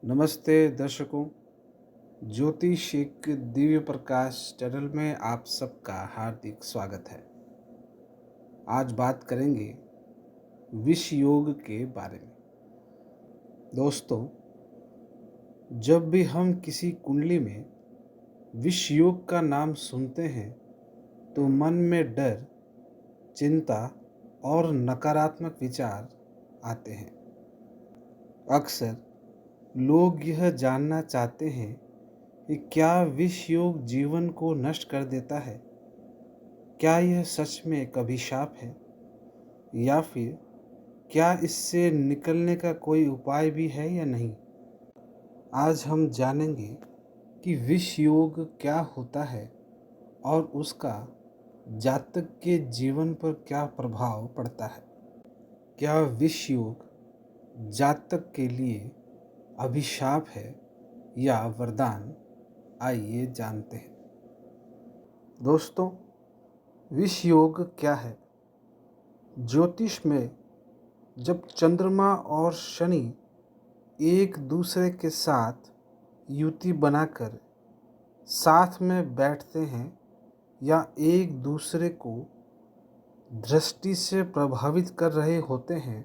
नमस्ते दर्शकों। ज्योतिष एक दिव्य प्रकाश चैनल में आप सबका हार्दिक स्वागत है। आज बात करेंगे विष योग के बारे में। दोस्तों, जब भी हम किसी कुंडली में विष योग का नाम सुनते हैं तो मन में डर, चिंता और नकारात्मक विचार आते हैं। अक्सर लोग यह जानना चाहते हैं कि क्या विष योग जीवन को नष्ट कर देता है? क्या यह सच में एक अभिशाप है, या फिर क्या इससे निकलने का कोई उपाय भी है या नहीं? आज हम जानेंगे कि विष योग क्या होता है और उसका जातक के जीवन पर क्या प्रभाव पड़ता है। क्या विष योग जातक के लिए अभिशाप है या वरदान? आइए जानते हैं। दोस्तों, विष योग क्या है? ज्योतिष में जब चंद्रमा और शनि एक दूसरे के साथ युति बनाकर साथ में बैठते हैं या एक दूसरे को दृष्टि से प्रभावित कर रहे होते हैं,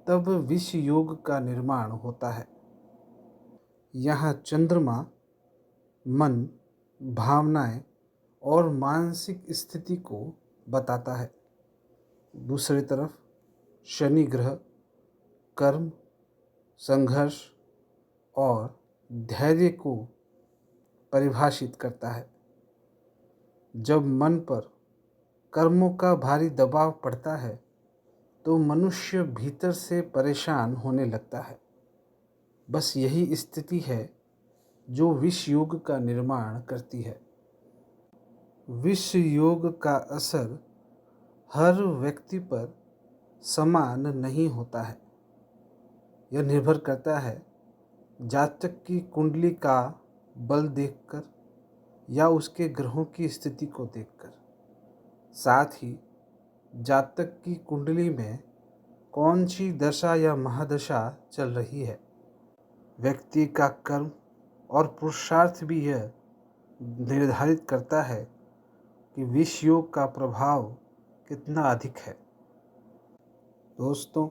तब विष योग का निर्माण होता है। यहाँ चंद्रमा मन, भावनाएं और मानसिक स्थिति को बताता है। दूसरी तरफ शनि ग्रह कर्म, संघर्ष और धैर्य को परिभाषित करता है। जब मन पर कर्मों का भारी दबाव पड़ता है तो मनुष्य भीतर से परेशान होने लगता है। बस यही स्थिति है जो विष योग का निर्माण करती है। विष योग का असर हर व्यक्ति पर समान नहीं होता है। यह निर्भर करता है जातक की कुंडली का बल देखकर या उसके ग्रहों की स्थिति को देखकर। साथ ही जातक की कुंडली में कौन सी दशा या महादशा चल रही है। व्यक्ति का कर्म और पुरुषार्थ भी यह निर्धारित करता है कि विष योग का प्रभाव कितना अधिक है। दोस्तों,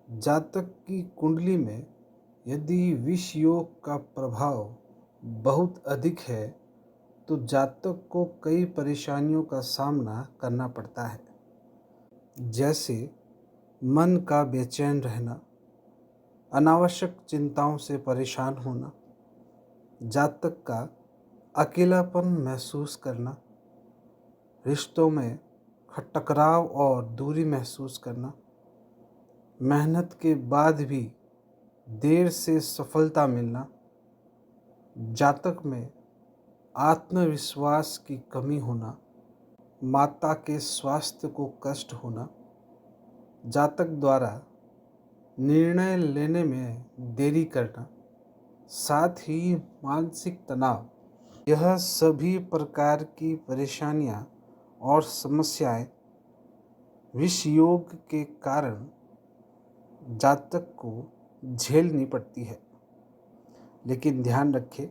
जातक की कुंडली में यदि विष योग का प्रभाव बहुत अधिक है तो जातक को कई परेशानियों का सामना करना पड़ता है, जैसे मन का बेचैन रहना, अनावश्यक चिंताओं से परेशान होना, जातक का अकेलापन महसूस करना, रिश्तों में टकराव और दूरी महसूस करना, मेहनत के बाद भी देर से सफलता मिलना, जातक में आत्मविश्वास की कमी होना, माता के स्वास्थ्य को कष्ट होना, जातक द्वारा निर्णय लेने में देरी करना, साथ ही मानसिक तनाव, यह सभी प्रकार की परेशानियां और समस्याएं विष योग के कारण जातक को झेलनी पड़ती है। लेकिन ध्यान रखें,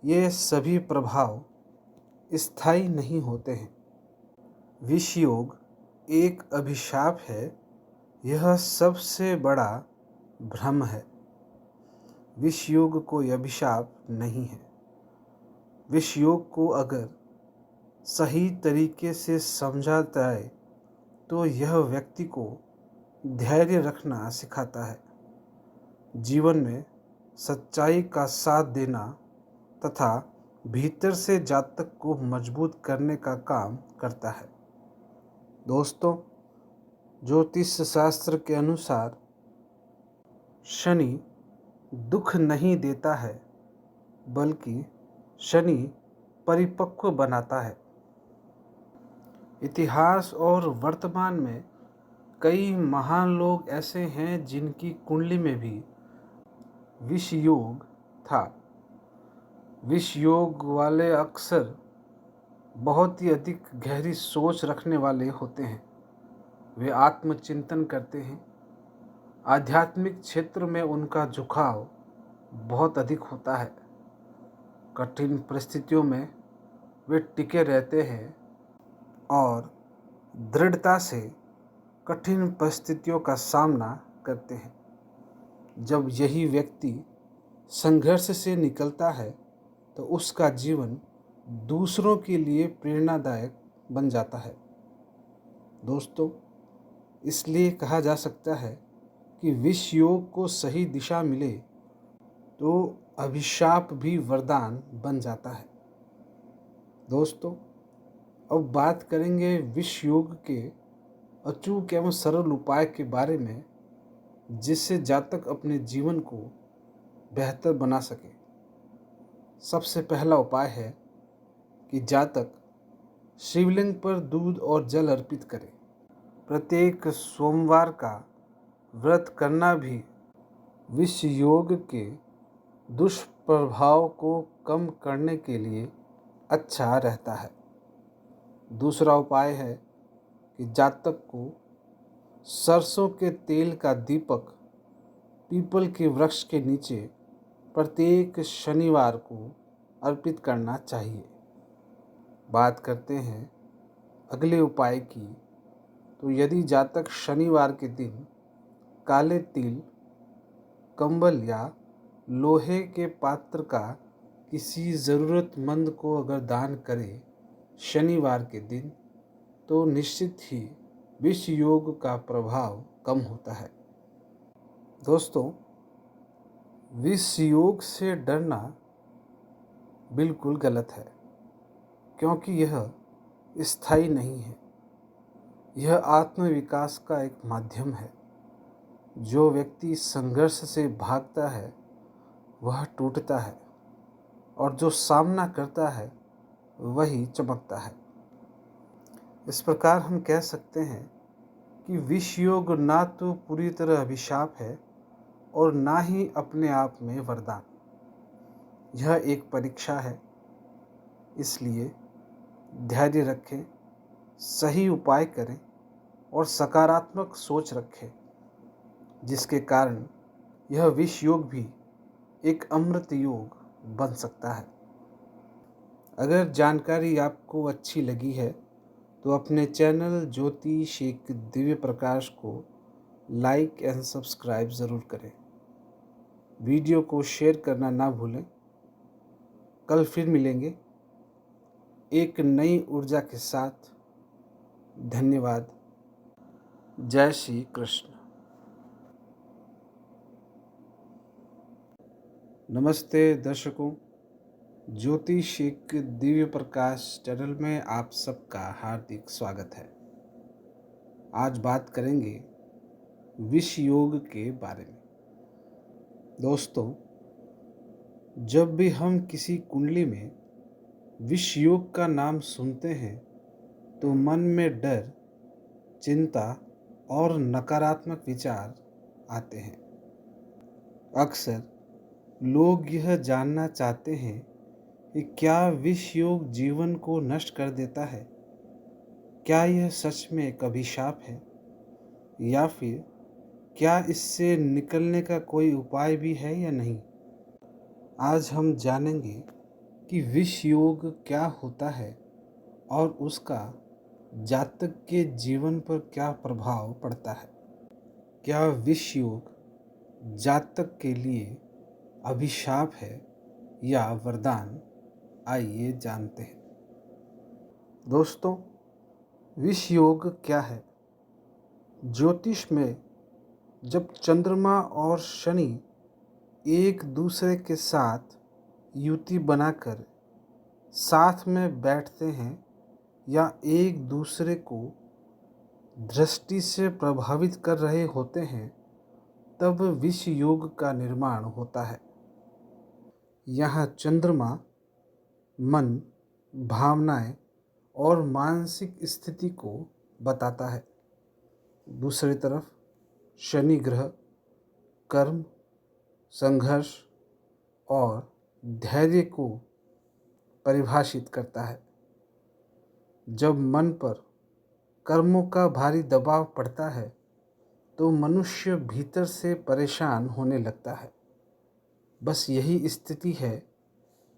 ये सभी प्रभाव स्थायी नहीं होते हैं। विष योग एक अभिशाप है, यह सबसे बड़ा भ्रम है। विष योग कोई अभिशाप नहीं है। विष योग को अगर सही तरीके से समझा जाए तो यह व्यक्ति को धैर्य रखना सिखाता है, जीवन में सच्चाई का साथ देना तथा भीतर से जातक को मजबूत करने का काम करता है। दोस्तों, ज्योतिष शास्त्र के अनुसार शनि दुख नहीं देता है, बल्कि शनि परिपक्व बनाता है। इतिहास और वर्तमान में कई महान लोग ऐसे हैं जिनकी कुंडली में भी विष योग था। विष योग वाले अक्सर बहुत ही अधिक गहरी सोच रखने वाले होते हैं। वे आत्मचिंतन करते हैं, आध्यात्मिक क्षेत्र में उनका झुकाव बहुत अधिक होता है। कठिन परिस्थितियों में वे टिके रहते हैं और दृढ़ता से कठिन परिस्थितियों का सामना करते हैं। जब यही व्यक्ति संघर्ष से निकलता है तो उसका जीवन दूसरों के लिए प्रेरणादायक बन जाता है। दोस्तों, इसलिए कहा जा सकता है कि विष योग को सही दिशा मिले तो अभिशाप भी वरदान बन जाता है। दोस्तों, अब बात करेंगे विष योग के अचूक एवं सरल उपाय के बारे में, जिससे जातक अपने जीवन को बेहतर बना सके। सबसे पहला उपाय है कि जातक शिवलिंग पर दूध और जल अर्पित करे। प्रत्येक सोमवार का व्रत करना भी विष योग के दुष्प्रभाव को कम करने के लिए अच्छा रहता है। दूसरा उपाय है कि जातक को सरसों के तेल का दीपक पीपल के वृक्ष के नीचे प्रत्येक शनिवार को अर्पित करना चाहिए। बात करते हैं अगले उपाय की, तो यदि जातक शनिवार के दिन काले तिल, कंबल या लोहे के पात्र का किसी ज़रूरतमंद को अगर दान करे शनिवार के दिन, तो निश्चित ही विष योग का प्रभाव कम होता है। दोस्तों, विष योग से डरना बिल्कुल गलत है, क्योंकि यह स्थायी नहीं है। यह आत्मविकास का एक माध्यम है। जो व्यक्ति संघर्ष से भागता है वह टूटता है, और जो सामना करता है वही चमकता है। इस प्रकार हम कह सकते हैं कि विष योग ना तो पूरी तरह अभिशाप है और ना ही अपने आप में वरदान। यह एक परीक्षा है। इसलिए धैर्य रखें, सही उपाय करें और सकारात्मक सोच रखें, जिसके कारण यह विष योग भी एक अमृत योग बन सकता है। अगर जानकारी आपको अच्छी लगी है तो अपने चैनल ज्योतिष एक दिव्य प्रकाश को लाइक एंड सब्सक्राइब ज़रूर करें। वीडियो को शेयर करना ना भूलें। कल फिर मिलेंगे एक नई ऊर्जा के साथ। धन्यवाद। जय श्री कृष्ण। नमस्ते दर्शकों, ज्योतिष एक दिव्य प्रकाश चैनल में आप सबका हार्दिक स्वागत है। आज बात करेंगे विष योग के बारे में। दोस्तों, जब भी हम किसी कुंडली में विष योग का नाम सुनते हैं तो मन में डर, चिंता और नकारात्मक विचार आते हैं। अक्सर लोग यह जानना चाहते हैं कि क्या विष योग जीवन को नष्ट कर देता है? क्या यह सच में एक अभिशाप है, या फिर क्या इससे निकलने का कोई उपाय भी है या नहीं? आज हम जानेंगे कि विष योग क्या होता है और उसका जातक के जीवन पर क्या प्रभाव पड़ता है। क्या विष योग जातक के लिए अभिशाप है या वरदान? आइए जानते हैं। दोस्तों, विष योग क्या है? ज्योतिष में जब चंद्रमा और शनि एक दूसरे के साथ युति बनाकर साथ में बैठते हैं या एक दूसरे को दृष्टि से प्रभावित कर रहे होते हैं, तब विष योग का निर्माण होता है। यहाँ चंद्रमा मन, भावनाएं और मानसिक स्थिति को बताता है। दूसरी तरफ शनि ग्रह कर्म, संघर्ष और धैर्य को परिभाषित करता है। जब मन पर कर्मों का भारी दबाव पड़ता है तो मनुष्य भीतर से परेशान होने लगता है। बस यही स्थिति है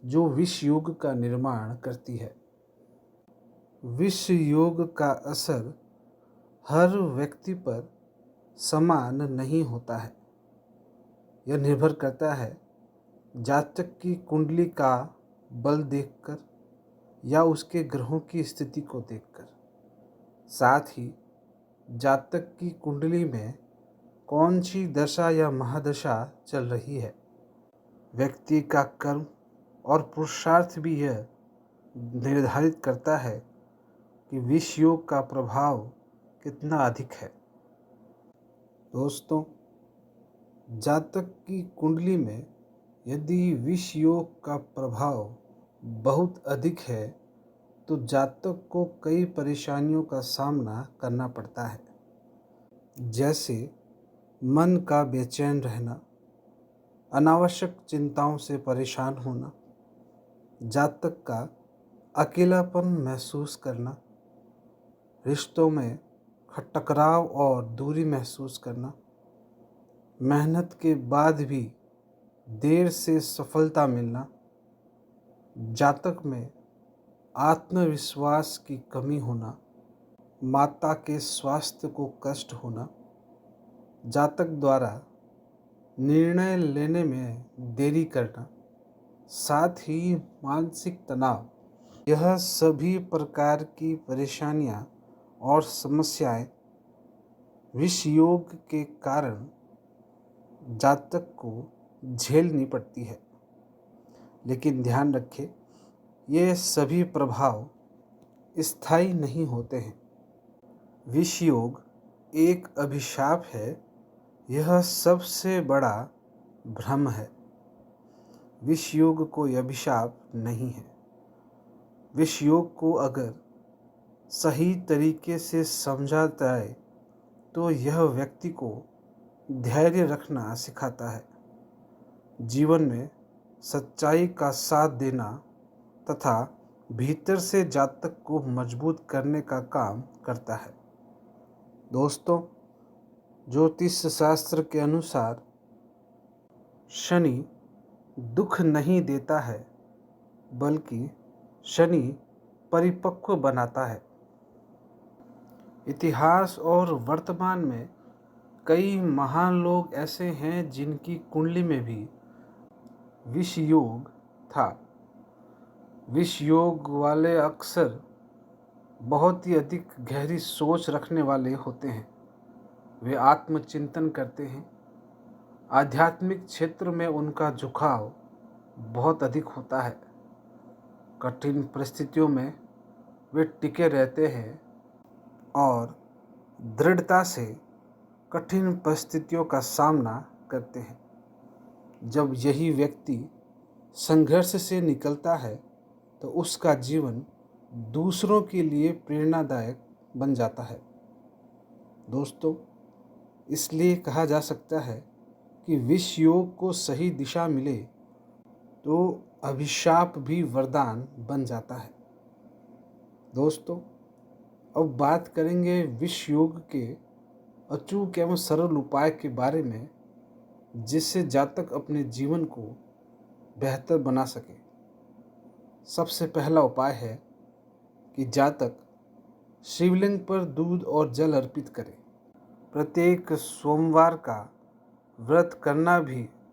जो विष योग का निर्माण करती है। विष योग का असर हर व्यक्ति पर समान नहीं होता है। यह निर्भर करता है जातक की कुंडली का बल देखकर या उसके ग्रहों की स्थिति को देखकर। साथ ही जातक की कुंडली में कौन सी दशा या महादशा चल रही है। व्यक्ति का कर्म और पुरुषार्थ भी यह निर्धारित करता है कि विष योग का प्रभाव कितना अधिक है। दोस्तों, जातक की कुंडली में यदि विष योग का प्रभाव बहुत अधिक है तो जातक को कई परेशानियों का सामना करना पड़ता है, जैसे मन का बेचैन रहना, अनावश्यक चिंताओं से परेशान होना, जातक का अकेलापन महसूस करना, रिश्तों में टकराव और दूरी महसूस करना, मेहनत के बाद भी देर से सफलता मिलना, जातक में आत्मविश्वास की कमी होना, माता के स्वास्थ्य को कष्ट होना, जातक द्वारा निर्णय लेने में देरी करना, साथ ही मानसिक तनाव, यह सभी प्रकार की परेशानियां और समस्याएं विष योग के कारण जातक को झेलनी पड़ती है। लेकिन ध्यान रखें, ये सभी प्रभाव स्थायी नहीं होते हैं। विष योग एक अभिशाप है, यह सबसे बड़ा भ्रम है। विष योग कोई अभिशाप नहीं है। विष योग को अगर सही तरीके से समझा जाए तो यह व्यक्ति को धैर्य रखना सिखाता है, जीवन में सच्चाई का साथ देना तथा भीतर से जातक को मजबूत करने का काम करता है। दोस्तों, ज्योतिष शास्त्र के अनुसार शनि दुख नहीं देता है, बल्कि शनि परिपक्व बनाता है। इतिहास और वर्तमान में कई महान लोग ऐसे हैं जिनकी कुंडली में भी विष योग था। विष योग वाले अक्सर बहुत ही अधिक गहरी सोच रखने वाले होते हैं। वे आत्मचिंतन करते हैं। आध्यात्मिक क्षेत्र में उनका झुकाव बहुत अधिक होता है। कठिन परिस्थितियों में वे टिके रहते हैं और दृढ़ता से कठिन परिस्थितियों का सामना करते हैं। जब यही व्यक्ति संघर्ष से निकलता है तो उसका जीवन दूसरों के लिए प्रेरणादायक बन जाता है। दोस्तों, इसलिए कहा जा सकता है कि विष योग को सही दिशा मिले तो अभिशाप भी वरदान बन जाता है। दोस्तों, अब बात करेंगे विष योग के अचूक एवं सरल उपाय के बारे में, जिससे जातक अपने जीवन को बेहतर बना सके। सबसे पहला उपाय है कि जातक शिवलिंग पर दूध और जल अर्पित करे। प्रत्येक सोमवार का व्रत करना भी